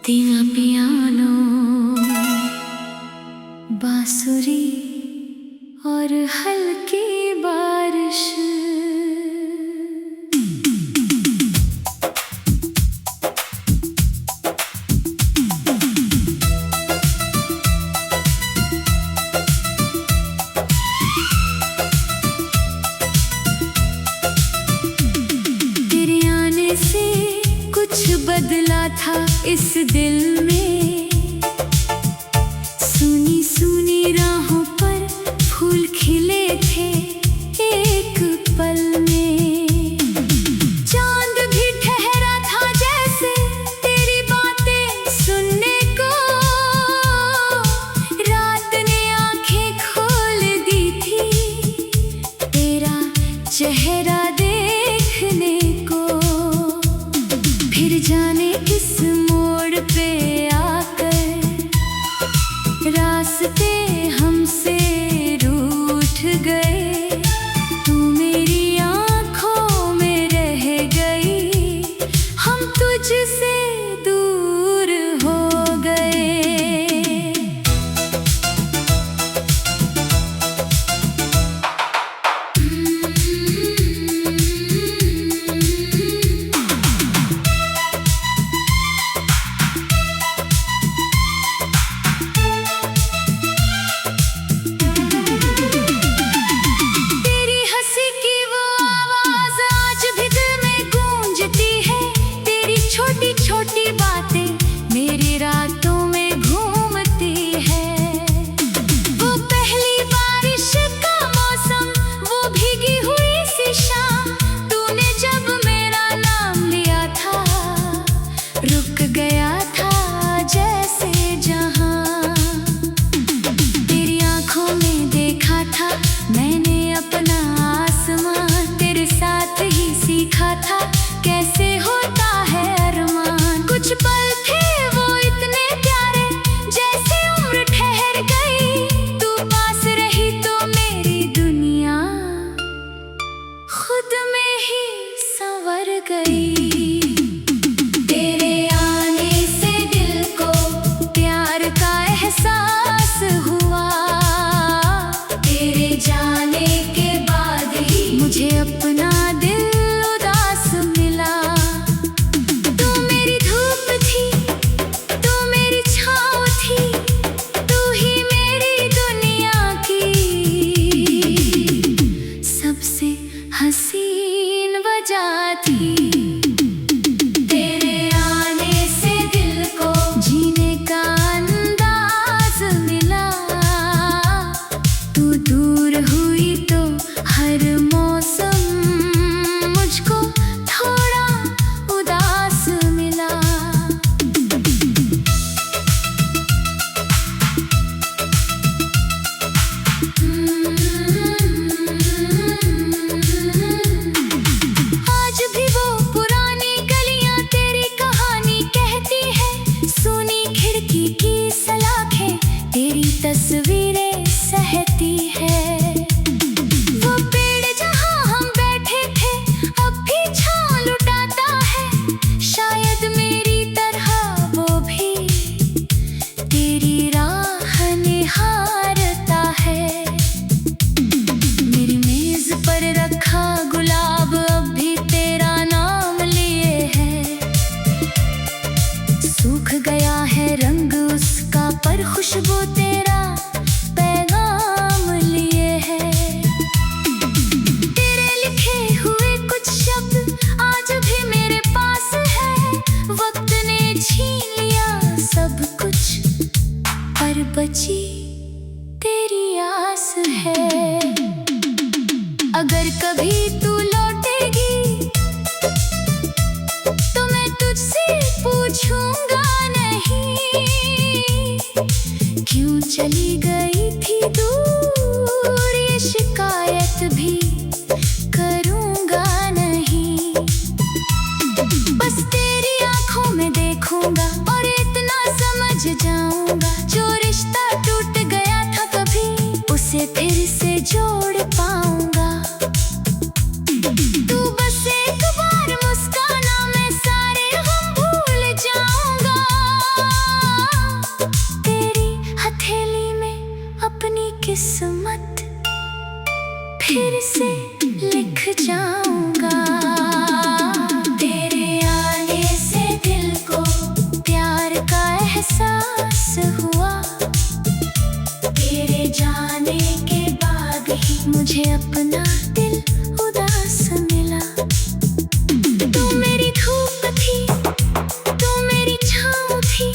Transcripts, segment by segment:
तेरा पियानो, बांसुरी और हल्की बारिश, तेरे आने से कुछ बदला था इस दिल में। सुनी सुनी राहों पर फूल खिले थे एक पल में। चांद भी ठहरा था जैसे तेरी बातें सुनने को। रात ने आंखें खोल दी थी तेरा चेहरा देखने को। फिर जाने किस मोड़ पे आकर रास्ते हमसे रूठ गए। तू मेरी आँखों में रह गई, हम तुझसे दूर हो गए। छोटी छोटी बातें मेरी रातों में घूमती है। वो पहली बारिश का मौसम, वो भीगी हुई सी शाम। तूने जब मेरा नाम लिया था, रुक गया था जैसे जहां। तेरी आंखों में देखा था मैंने अपना आसमान। तेरे साथ ही सीखा था कैसे होता है अरमान। कुछ पल थे वो इतने प्यारे, जैसे उम्र ठहर गई। तू पास रही तो मेरी दुनिया खुद में ही संवर गई। तेरे आने से दिल को प्यार का एहसास हुआ। तेरे जाने के बाद ही मुझे अपना दिल उदास मिला। तू मेरी धूप थी, तू मेरी छाँव थी, तू ही मेरी दुनिया की सबसे हसीन वजह थी। तेरे आने से दिल को जीने का अंदाज मिला। तू दूर हुई तो हर मौसम मुझको थोड़ा उदास मिला। आज भी वो पुरानी गलियां तेरी कहानी कहती है। सुनी खिड़की की सलाखें तेरी तस्वीरें सहती है। वो पेड़ जहां हम बैठे थे अब भी छांव लुटाता है। शायद मेरी तरह वो भी तेरी राह निहारता है। मेरी मेज पर रखा गुलाब अब भी तेरा नाम लिए है। सूख गया है रंग उसका पर खुशबू तेरा पैगाम लिए है। तेरे लिखे हुए कुछ शब्द आज भी मेरे पास है। वक्त ने छीन लिया सब कुछ, पर बची तेरी आस है। अगर कभी तू लौटेगी तो मैं तुझसे पूछूंगा नहीं, क्यों चली गई थी दूर। ये शिकायत भी करूंगा नहीं, बस तेरी आंखों में देखूंगा और इतना समझ जाऊंगा। जो रिश्ता टूट गया था कभी, उसे फिर से जोड़ पाऊंगा। तू बस एक बार मुस्काना, मैं सारे गम भूल जाऊंगा। तेरी हथेली में अपनी किस्मत फिर से लिख जाऊंगा। तेरे आने से दिल को प्यार का एहसास हुआ। तेरे जाने के बाद ही मुझे अपना दिल उदास मिला। तू मेरी धूप थी, तू मेरी छाँव थी,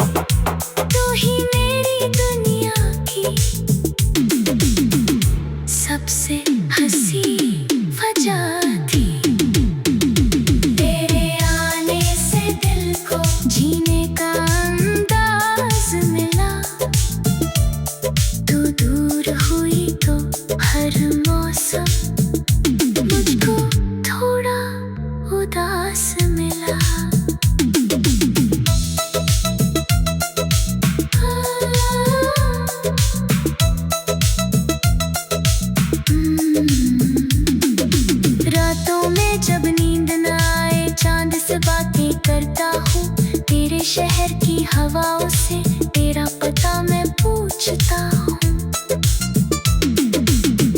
तू ही मेरी दुनिया की सबसे हंसी वजह थी। तेरे आने से दिल को जीने का अंदाज मिला। तू दूर हुई तो हर मौसम मुझको थोड़ा उदास मिला। रातों में जब नींद न आए, चांद से बातें करता हूँ। तेरे शहर की हवाओं से तेरा पता मैं पूछता हूँ।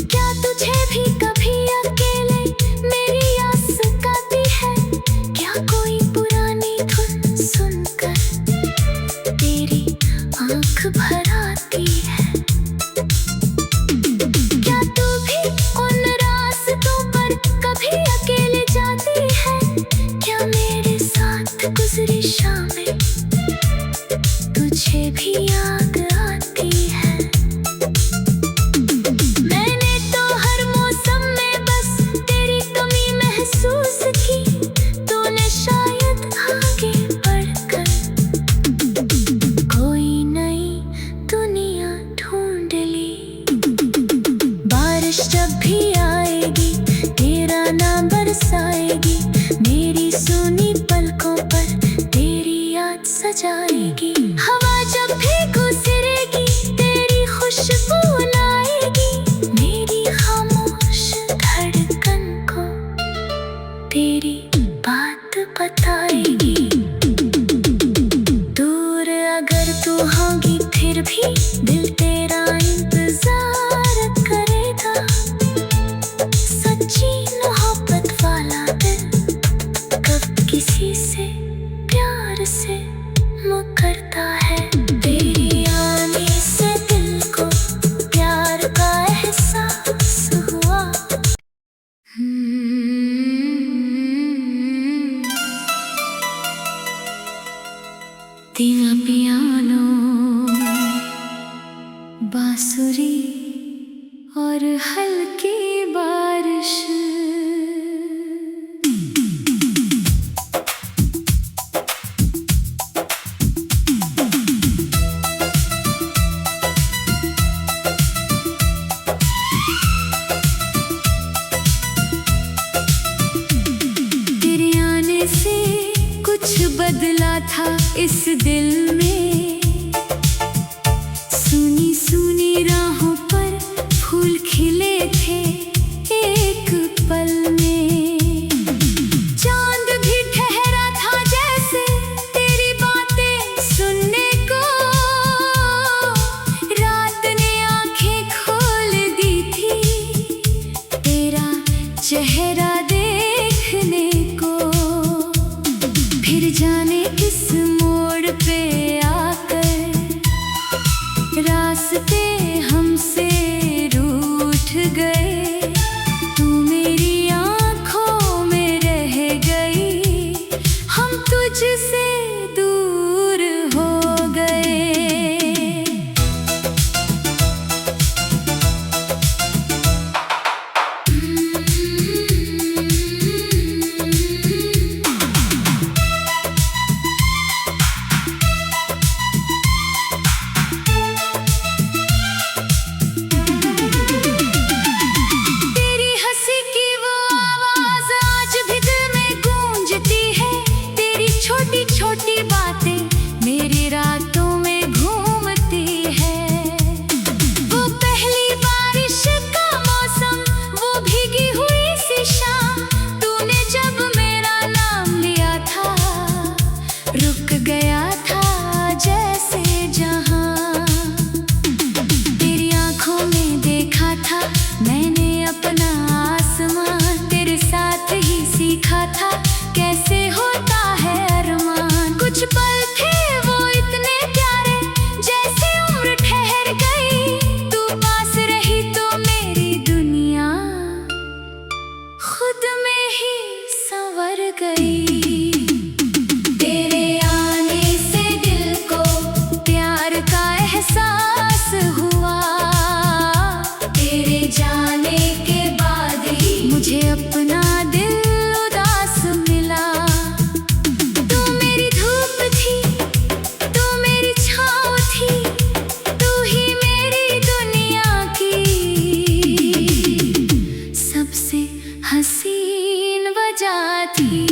क्या तुझे भी कभी अकेले मेरी याद सताती है? क्या कोई पुरानी धुन सुनकर तेरी आँख भर आती है? क्या तू भी उन रास्तों पर कभी अकेले जाती है? क्या मेरे साथ गुजरी शामें तुझे भी याद आती है? मैंने तो हर मौसम में बस तेरी कमी महसूस की। तूने शायद आगे बढ़कर कोई नई दुनिया ढूंढ ली। बारिश जब भी आएगी तेरा नाम बरसाएगी। मेरी सूनी पलकों पर तेरी याद सजाएगी। हवा जब भी गुजरेगी तेरी खुशबू लाएगी। मेरी खामोश धड़कन को तेरी बात बताएगी। दूर अगर तू होगी फिर भी दिल तेरा इंतजार करेगा। सच्ची मोहब्बत वाला दिल कब किसी से प्यार से मुकरता है। तेरी आने से दिल को प्यार का एहसास हुआ। तेरा पियानो, बांसुरी और हल्की बारिश। तेरे आने से कुछ बदला था इस दिल में। सुनी सुनी राहों पर फूल खिले थे एक पल में। चांद भी ठहरा था जैसे तेरी बातें सुनने को। रात ने आंखें खोल दी थी तेरा चेहरा देखने को। फिर जाने किस मोड़ पे आकर रास्ते हमसे रूठ गए। तू मेरी आँखों में रह गई, हम तुझसे दूर हो गए। खुद में ही संवर गई। तेरे आने से दिल को प्यार का एहसास हुआ। तेरे जाने के बाद ही मुझे अपना दिल उदास मिला। तू मेरी धूप थी, तू मेरी छाँव थी, तू ही मेरी दुनिया की सबसे हसीन वजह थी।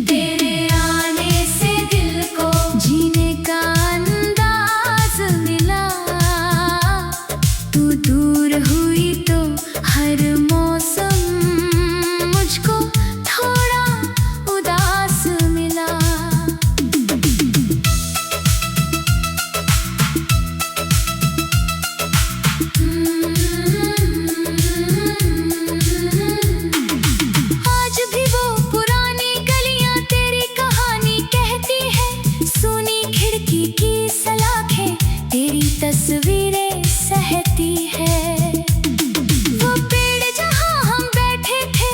तेरे आने से दिल को जीने का अंदाज मिला। तू दूर हुई तो हर मौसम मुझको थोड़ा उदास मिला। आज भी वो पुरानी गलियां तेरी कहानी कहती है। सुनी खिड़की की सलाखें तेरी तस्वीरें सहती है। वो पेड़ जहां हम बैठे थे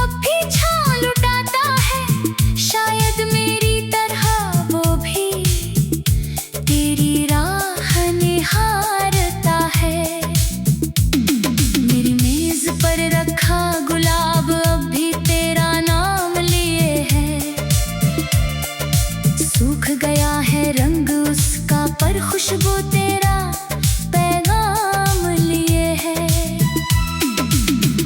अब भी छां लुटाता है। शायद मेरी तरह वो भी तेरी राह निहारता है। मेरी मेज पर रखा गुलाब अब भी तेरा नाम लिए है। सूख गया है रंग उसका पर खुशबू तेरा पैगाम लिए है।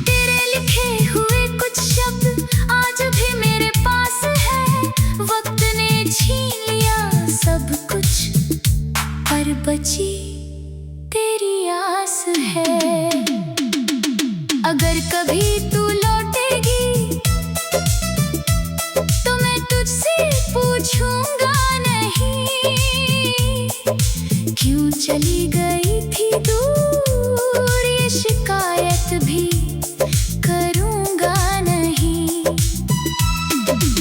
तेरे लिखे हुए कुछ शब्द आज भी मेरे पास है। वक्त ने छीन लिया सब कुछ पर बची तेरी आस है। अगर कभी तू लौटेगी तो मैं तुझसे पूछूंगा नहीं, क्यों चली गई थी दूर। ये शिकायत भी करूंगा नहीं।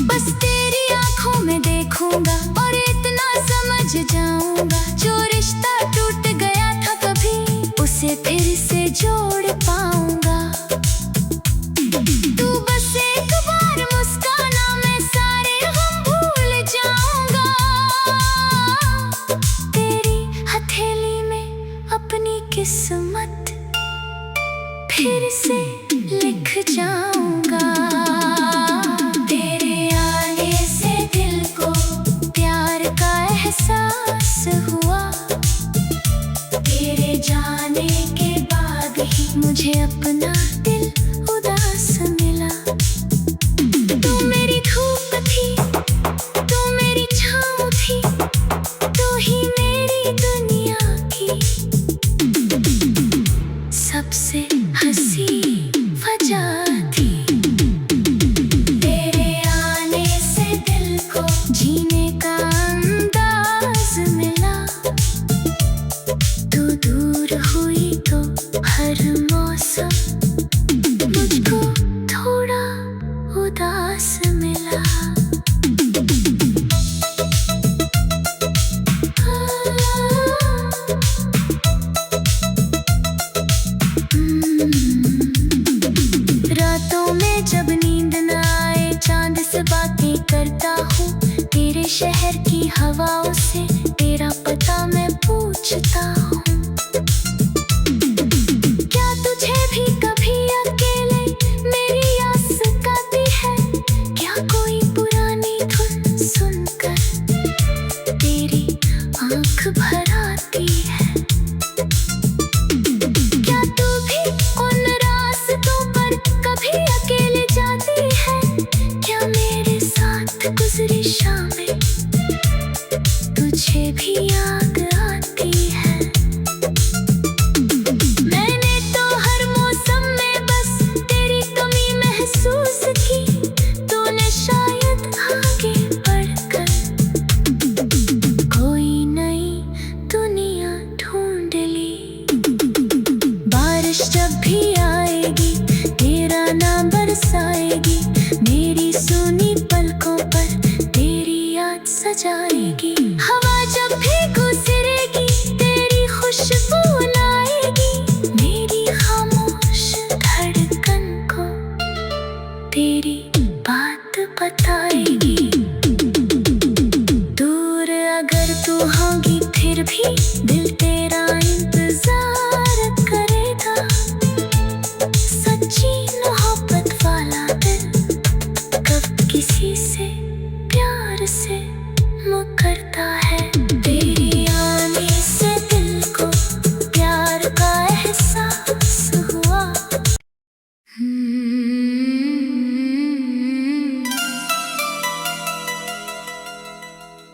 बस तेरी आंखों में देखूंगा और इतना समझ जाऊंगा। जो रिश्ता टूट गया था कभी उसे फिर से जोड़ पाऊंगा। तू बस एक बार मुस्काना मैं सारे गम भूल जाऊंगा। तेरी हथेली में अपनी किस्मत फिर से लिख जाऊंगा। तेरे आने से दिल को प्यार का एहसास हुआ। तेरे जाने के बाद ही मुझे अपना दिल उदास मिला। तू मेरी धूप थी, तू मेरी छाँव थी, तू ही मेरी दुनिया की सबसे हसीन वजह थी। तेरे आने से दिल को जीने का अंदाज मिला। तू दूर हुई तो हर मौसम मुझको थोड़ा उदास मिला। रातों में जब नींद न आए चांद से बातें करता हूँ। तेरे शहर की हवाओं से तेरा पता मैं पूछता हूँ। क्या तुझे भी कभी अकेले मेरी आस सताती है। क्या कोई पुरानी धुन सुनकर तेरी आंख भर आती है। क्या तू भी उन रास्तों पर कभी अकेले जाती है। क्या मेरे साथ गुजरी शामें तुझे भी याद आती है।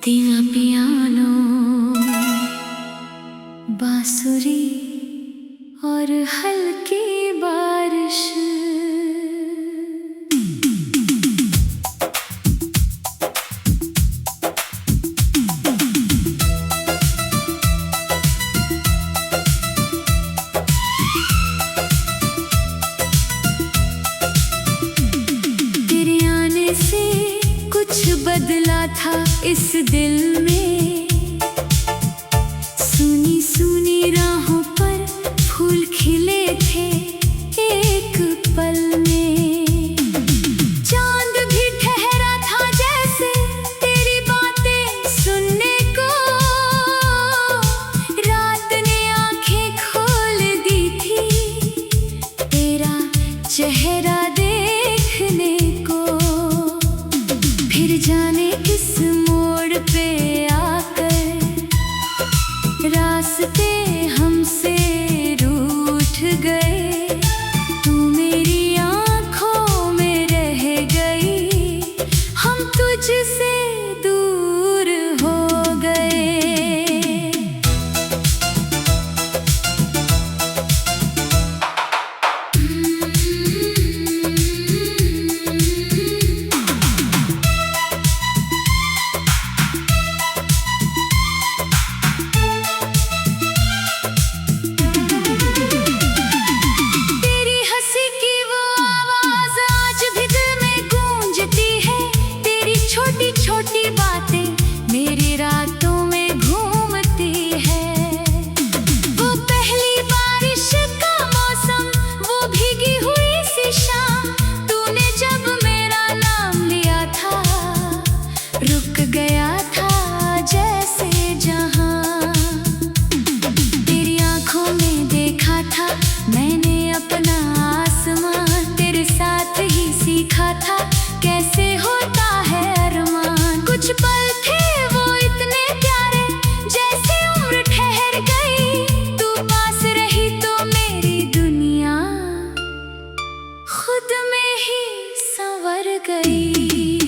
धीमा पियानो, बांसुरी और हल्की बारिश। तेरे आने से कुछ बदला था इस दिल में, सुनी सुनी राहों पर फूल खिले थे एक पल में। चांद भी ठहरा था जैसे तेरी बातें सुनने को, रात ने आंखें खोल दी थी तेरा चेहरा देखने को। फिर जाने किस मोड़ पे आकर रास्ते हमसे रूठ गए, तू मेरी आँखों में रह गई, हम तुझसे दूर हो गए। छोटी बातें मेरी रातों में घूमती है, वो पहली बारिश का मौसम, वो भीगी हुई सी शाम, तूने जब मेरा नाम लिया था, रुक गया था जैसे जहां। तेरी आंखों में देखा था मैंने अपना आसमान, तेरे साथ ही सीखा था कैसे होता है अरमान। कुछ पल थे वो इतने प्यारे, जैसे उम्र ठहर गई, तू पास रही तो मेरी दुनिया खुद में ही संवर गई।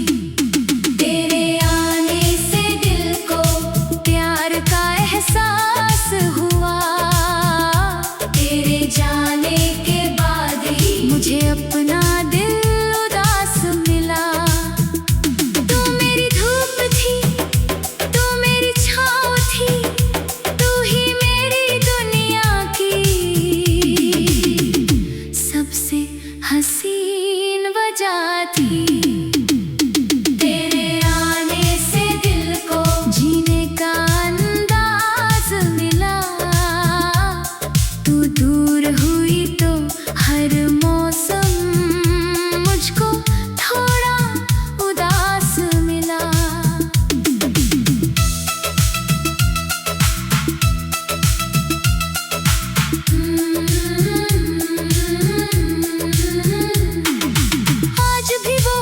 तेरे आने से दिल को प्यार का एहसास हुआ, तेरे जाने के बाद ही मुझे अपना दिल उदास मिला। तू मेरी धूप थी, तू मेरी छाँव थी, तू ही मेरी दुनिया की सबसे हसीन वजह थी। तेरे आने से दिल को जीने का अंदाज मिला, तू दूर हुई तो हर मौसम मुझको थोड़ा उदास मिला। आज भी वो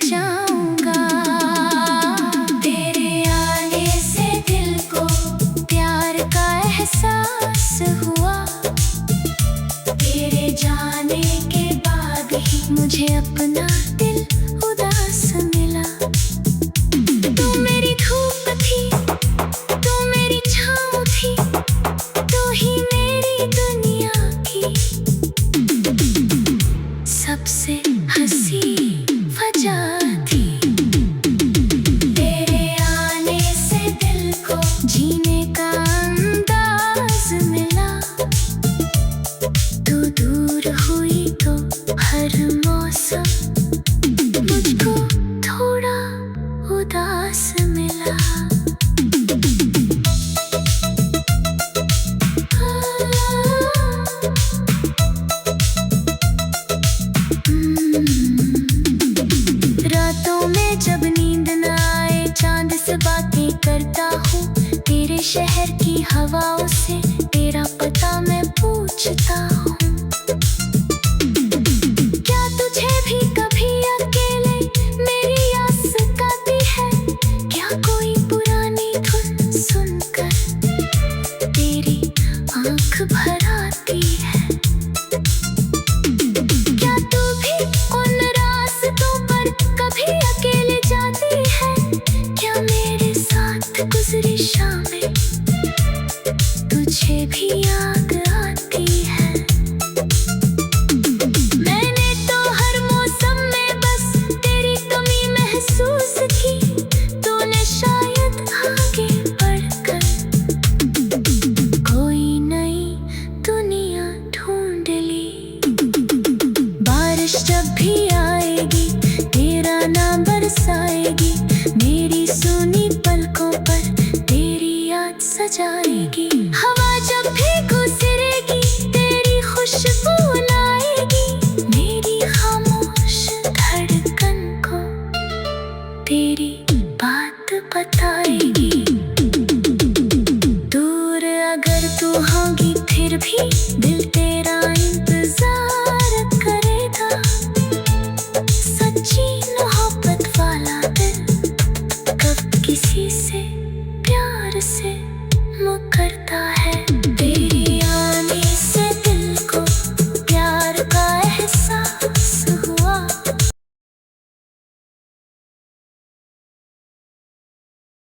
जाऊंगा। तेरे आने से दिल को प्यार का एहसास हुआ। तेरे जाने के बाद ही मुझे अपना दिल उदास मिला। तू मेरी धूप थी, तू मेरी छाँव थी, तू ही मेरी दुनिया की सबसे हंसी वजह थी। तेरे आने से दिल को जीने का अंदाज मिला। तू दूर हुई तो हर मौसम मुझको थोड़ा उदास मिला। रातों में जब नींद न आए चांद से बातें करता हूँ। तेरे शहर की हवाओं से तेरा पता मैं पूछता हूँ। क्या तुझे भी कभी अकेले मेरी आस सताती है? क्या कोई पुरानी धुन सुनकर तेरी आँख भर आती है? क्या तू भी उन रास्तों पर कभी अकेले जाती है? क्या मेरे साथ गुजरी शामें तुझे भी याद आती है? मैंने तो हर मौसम में बस तेरी कमी महसूस की। तूने शायद आगे बढ़कर कोई नई दुनिया ढूंढ ली। बारिश जब भी आएगी तेरा नाम बरसाएगी। मेरी सुनी पलकों पर तेरी याद सजाएगी। हवा जब भी गुजरेगी तेरी खुशबू लाएगी। मेरी खामोश धड़कन को तेरी बात बताएगी। दूर अगर तू होगी फिर भी